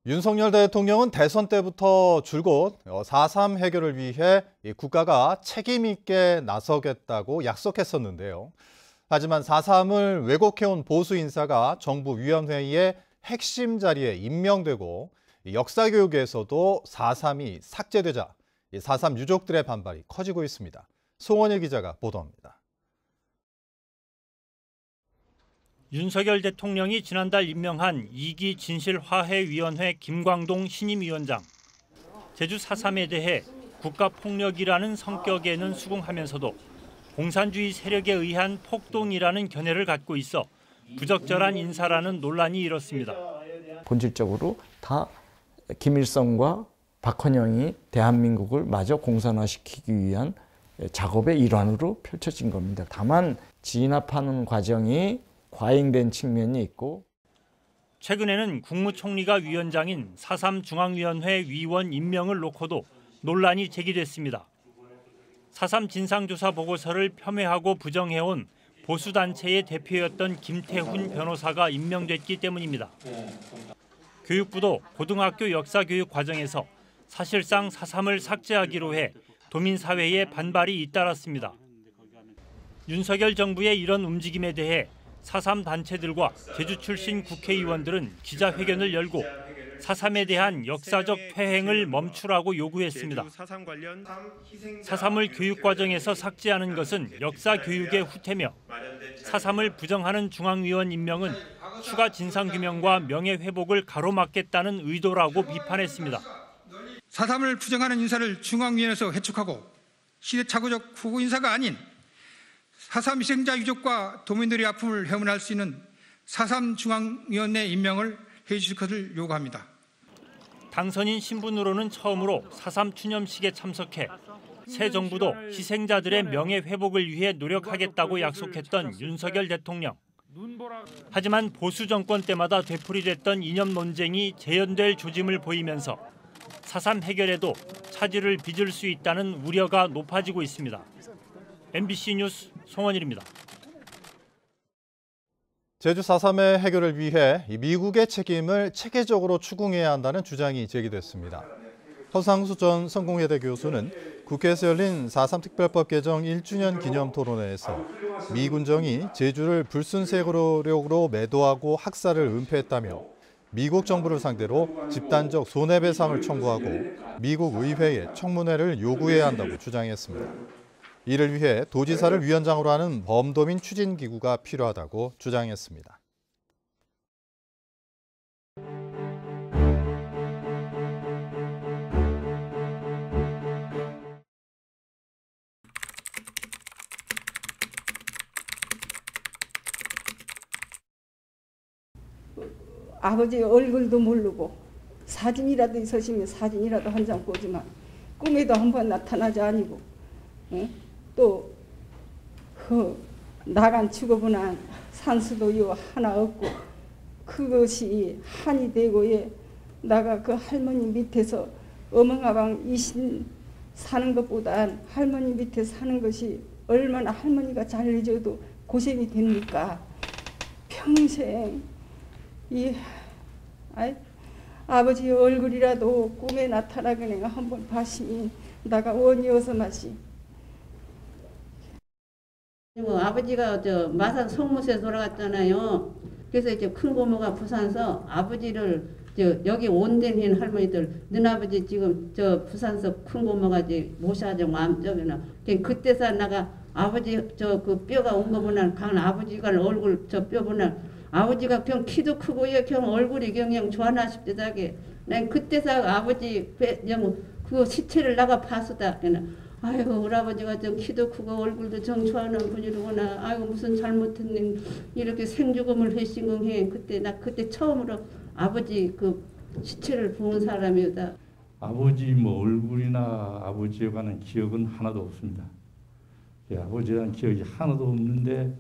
윤석열 대통령은 대선 때부터 줄곧 4.3 해결을 위해 국가가 책임 있게 나서겠다고 약속했었는데요. 하지만 4.3을 왜곡해온 보수 인사가 정부 위원회의 핵심 자리에 임명되고 역사교육에서도 4.3이 삭제되자 4.3 유족들의 반발이 커지고 있습니다. 송원일 기자가 보도합니다. 윤석열 대통령이 지난달 임명한 2기 진실화해위원회 김광동 신임위원장. 제주 4.3에 대해 국가폭력이라는 성격에는 수긍하면서도 공산주의 세력에 의한 폭동이라는 견해를 갖고 있어 부적절한 인사라는 논란이 일었습니다. 본질적으로 다 김일성과 박헌영이 대한민국을 마저 공산화시키기 위한 작업의 일환으로 펼쳐진 겁니다. 다만 진압하는 과정이 과잉된 측면이 있고 최근에는 국무총리가 위원장인 4.3 중앙위원회 위원 임명을 놓고도 논란이 제기됐습니다. 4.3 진상조사 보고서를 폄훼하고 부정해온 보수단체의 대표였던 김태훈 변호사가 임명됐기 때문입니다. 교육부도 고등학교 역사교육 과정에서 사실상 4.3을 삭제하기로 해 도민사회의 반발이 잇따랐습니다. 윤석열 정부의 이런 움직임에 대해 4.3 단체들과 제주 출신 국회의원들은 기자회견을 열고 4.3에 대한 역사적 퇴행을 멈추라고 요구했습니다. 4.3을 교육과정에서 삭제하는 것은 역사교육의 후퇴며 4.3을 부정하는 중앙위원 임명은 추가 진상규명과 명예회복을 가로막겠다는 의도라고 비판했습니다. 4.3을 부정하는 인사를 중앙위원회에서 해촉하고 시대착오적 후보 인사가 아닌 4.3 희생자 유족과 도민들의 아픔을 해문할 수 있는 4.3 중앙위원회 임명을 해주실 것을 요구합니다. 당선인 신분으로는 처음으로 4.3 추념식에 참석해 새 정부도 희생자들의 명예회복을 위해 노력하겠다고 약속했던 윤석열 대통령. 하지만 보수 정권 때마다 되풀이됐던 이념 논쟁이 재현될 조짐을 보이면서 4.3 해결에도 차질을 빚을 수 있다는 우려가 높아지고 있습니다. MBC 뉴스 송원일입니다. 제주 4.3의 해결을 위해 미국의 책임을 체계적으로 추궁해야 한다는 주장이 제기됐습니다. 허상수 전 성공회대 교수는 국회에서 열린 4.3 특별법 개정 1주년 기념 토론회에서 미 군정이 제주를 불순세력으로 매도하고 학살을 은폐했다며 미국 정부를 상대로 집단적 손해배상을 청구하고 미국 의회에 청문회를 요구해야 한다고 주장했습니다. 이를 위해 도지사를 위원장으로 하는 범도민 추진기구가 필요하다고 주장했습니다. 아버지 얼굴도 모르고 사진이라도 있으시면 사진이라도 한 장 보지만 꿈에도 한번 나타나지 아니고 또 나간 죽어보난 산수도 요 하나 없고 그것이 한이 되고 나가 그 할머니 밑에서 어멍아방 이신 사는 것보다 할머니 밑에 사는 것이 얼마나 할머니가 잘해줘도 고생이 됩니까? 평생 아버지 얼굴이라도 꿈에 나타나게 내가 한번 봤으니 나가 원이어서 마시. 아버지가 마산 송무소에 돌아갔잖아요. 그래서 이제 큰 고모가 부산서 아버지를 여기 온덴인 할머니들 넌 아버지 지금 부산서 큰 고모가 이제 모셔가지고 마음적이나 그때서 나가 아버지 그 뼈가 온 거 보면 강 아버지가 얼굴 뼈 보면 아버지가 그냥 키도 크고 그냥 얼굴이 그냥 좋아나 싶대다게 난 그때서 아버지 그 시체를 나가 봤었다. 아이고 우리 아버지가 좀 키도 크고 얼굴도 정 좋아하는 분이로구나. 아이고 무슨 잘못했니 이렇게 생죽음을 해신공해. 그때 처음으로 아버지 그 시체를 본 사람이다. 아버지 얼굴이나 아버지에 관한 기억은 하나도 없습니다. 아버지에 대한 기억이 하나도 없는데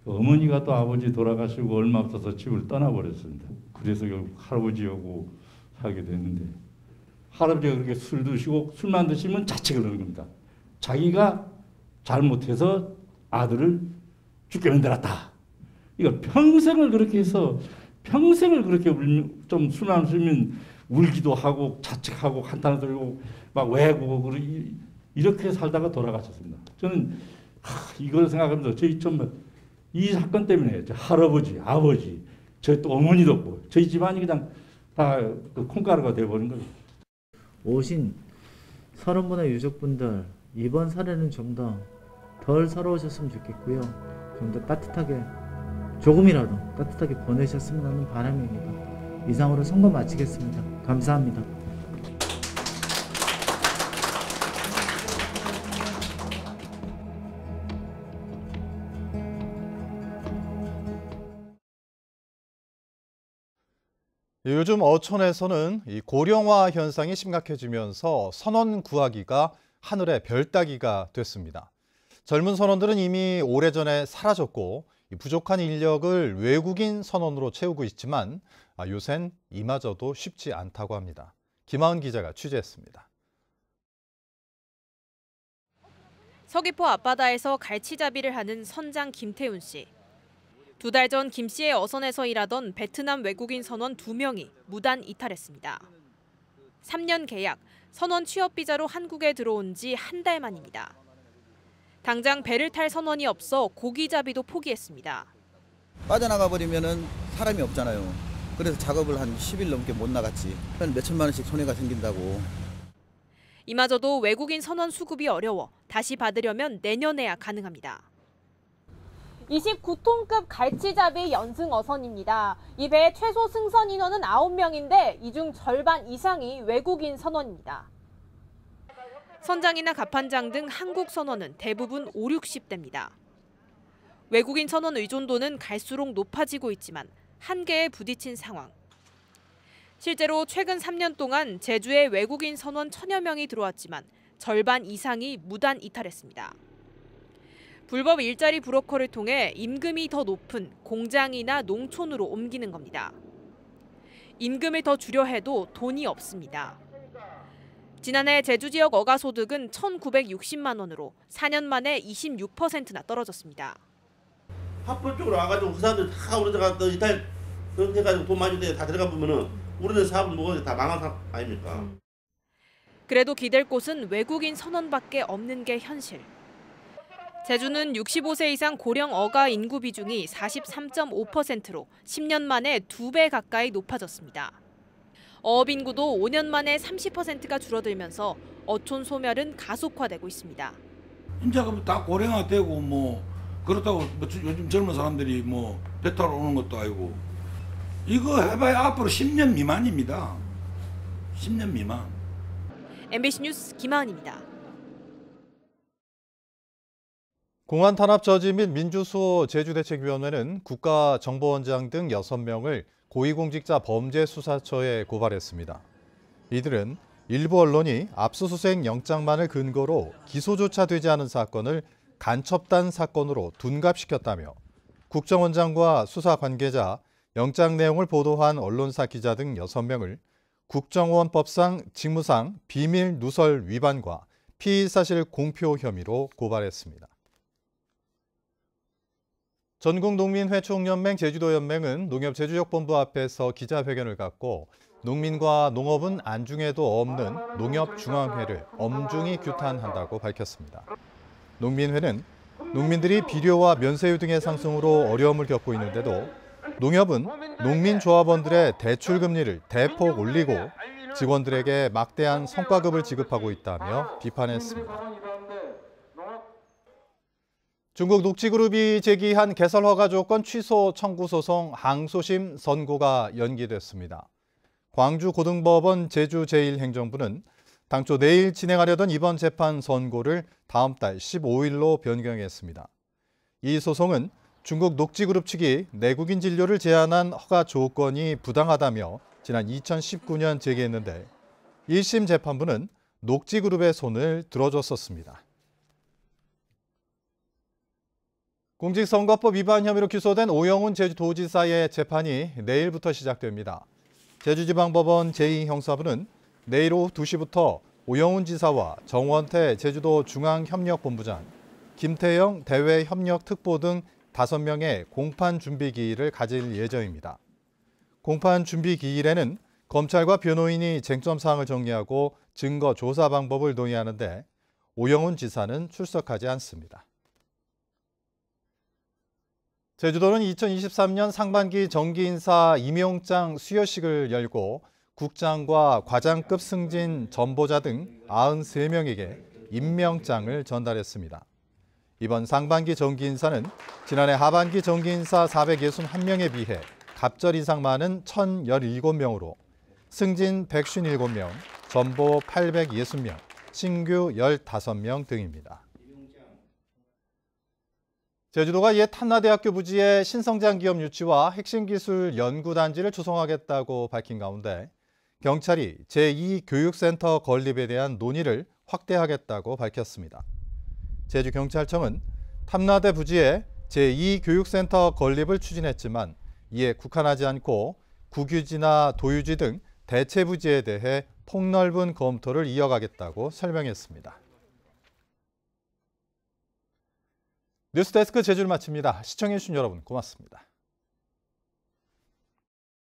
어머니가 또 아버지 돌아가시고 얼마 없어서 집을 떠나버렸습니다. 그래서 결국 할아버지하고 살게 됐는데 할아버지가 그렇게 술 드시고 술만 드시면 자책을 하는 겁니다. 자기가 잘못해서 아들을 죽게 만들었다. 이거 평생을 그렇게 해서 평생을 그렇게 좀 술만 쓰면 울기도 하고 자책하고 한탄 들고 막 왜고 이렇게 살다가 돌아가셨습니다. 저는 이걸 생각하면서 저희 이 사건 때문에 저 할아버지, 아버지, 저희 또 어머니도 없고 저희 집안이 그냥 다 그 콩가루가 돼버린 거죠. 오신 서른분의 유족분들 이번 사례는 좀 더 덜 서러우셨으면 좋겠고요. 좀 더 따뜻하게 조금이라도 따뜻하게 보내셨으면 하는 바람입니다. 이상으로 선거 마치겠습니다. 감사합니다. 요즘 어촌에서는 이 고령화 현상이 심각해지면서 선원 구하기가 하늘의 별 따기가 됐습니다. 젊은 선원들은 이미 오래전에 사라졌고 부족한 인력을 외국인 선원으로 채우고 있지만 요샌 이마저도 쉽지 않다고 합니다. 김하은 기자가 취재했습니다. 서귀포 앞바다에서 갈치잡이를 하는 선장 김태훈 씨. 2달 전 김 씨의 어선에서 일하던 베트남 외국인 선원 2명이 무단 이탈했습니다. 3년 계약, 선원 취업 비자로 한국에 들어온 지 한 달 만입니다. 당장 배를 탈 선원이 없어 고기잡이도 포기했습니다. 빠져나가 버리면은 사람이 없잖아요. 그래서 작업을 한 10일 넘게 못 나갔지. 한 몇천만 원씩 손해가 생긴다고. 이마저도 외국인 선원 수급이 어려워 다시 받으려면 내년에야 가능합니다. 29톤급 갈치잡이 연승 어선입니다. 이 배의 최소 승선 인원은 9명인데 이 중 절반 이상이 외국인 선원입니다. 선장이나 갑판장 등 한국 선원은 대부분 5, 60대입니다. 외국인 선원 의존도는 갈수록 높아지고 있지만 한계에 부딪힌 상황. 실제로 최근 3년 동안 제주에 외국인 선원 1000여 명이 들어왔지만 절반 이상이 무단 이탈했습니다. 불법 일자리 브로커를 통해 임금이 더 높은 공장이나 농촌으로 옮기는 겁니다. 임금을 더 주려 해도 돈이 없습니다. 지난해 제주 지역 어가 소득은 1,960만 원으로 4년 만에 26%나 떨어졌습니다. 합법 쪽으로 와가지고 그 사람들 다 우리가 이탈 해가지고 돈 많이 다 들어가 보면은 우리는 사업은 뭐가 다 망한 사업 아닙니까? 그래도 기댈 곳은 외국인 선원밖에 없는 게 현실. 제주는 65세 이상 고령 어가 인구 비중이 43.5%로 10년 만에 2배 가까이 높아졌습니다. 어업 인구도 5년 만에 30%가 줄어들면서 어촌 소멸은 가속화되고 있습니다. 이제 다 고령화되고 뭐 그렇다고 요즘 젊은 사람들이 뭐 배 타러 오는 것도 아니고 이거 해봐야 앞으로 10년 미만입니다. 10년 미만. MBC 뉴스 김하은입니다. 공안 탄압 저지 및 민주수호 제주대책위원회는 국가정보원장 등 6명을 고위공직자 범죄수사처에 고발했습니다. 이들은 일부 언론이 압수수색 영장만을 근거로 기소조차 되지 않은 사건을 간첩단 사건으로 둔갑시켰다며 국정원장과 수사 관계자, 영장 내용을 보도한 언론사 기자 등 6명을 국정원법상 직무상 비밀 누설 위반과 피의사실 공표 혐의로 고발했습니다. 전국농민회총연맹 제주도연맹은 농협제주역본부 앞에서 기자회견을 갖고 농민과 농업은 안중에도 없는 농협중앙회를 엄중히 규탄한다고 밝혔습니다. 농민회는 농민들이 비료와 면세유 등의 상승으로 어려움을 겪고 있는데도 농협은 농민조합원들의 대출금리를 대폭 올리고 직원들에게 막대한 성과급을 지급하고 있다며 비판했습니다. 중국 녹지그룹이 제기한 개설 허가 조건 취소 청구 소송 항소심 선고가 연기됐습니다. 광주고등법원 제주 제1행정부는 당초 내일 진행하려던 이번 재판 선고를 다음 달 15일로 변경했습니다. 이 소송은 중국 녹지그룹 측이 내국인 진료를 제한한 허가 조건이 부당하다며 지난 2019년 제기했는데 1심 재판부는 녹지그룹의 손을 들어줬었습니다. 공직선거법 위반 혐의로 기소된 오영훈 제주도지사의 재판이 내일부터 시작됩니다. 제주지방법원 제2형사부는 내일 오후 2시부터 오영훈 지사와 정원태 제주도 중앙협력본부장, 김태영 대외협력특보 등 5명의 공판 준비 기일을 가질 예정입니다. 공판 준비 기일에는 검찰과 변호인이 쟁점 사항을 정리하고 증거 조사 방법을 논의하는데 오영훈 지사는 출석하지 않습니다. 제주도는 2023년 상반기 정기인사 임용장 수여식을 열고 국장과 과장급 승진 전보자 등 93명에게 임명장을 전달했습니다. 이번 상반기 정기인사는 지난해 하반기 정기인사 461명에 비해 갑절 이상 많은 1,017명으로 승진 157명, 전보 860명, 신규 15명 등입니다. 제주도가 옛 한나대학교 부지에 신성장 기업 유치와 핵심기술 연구단지를 조성하겠다고 밝힌 가운데 경찰이 제2교육센터 건립에 대한 논의를 확대하겠다고 밝혔습니다. 제주경찰청은 탐나대 부지에 제2교육센터 건립을 추진했지만 이에 국한하지 않고 국유지나 도유지 등 대체 부지에 대해 폭넓은 검토를 이어가겠다고 설명했습니다. 뉴스데스크 제주를 마칩니다. 시청해주신 여러분 고맙습니다.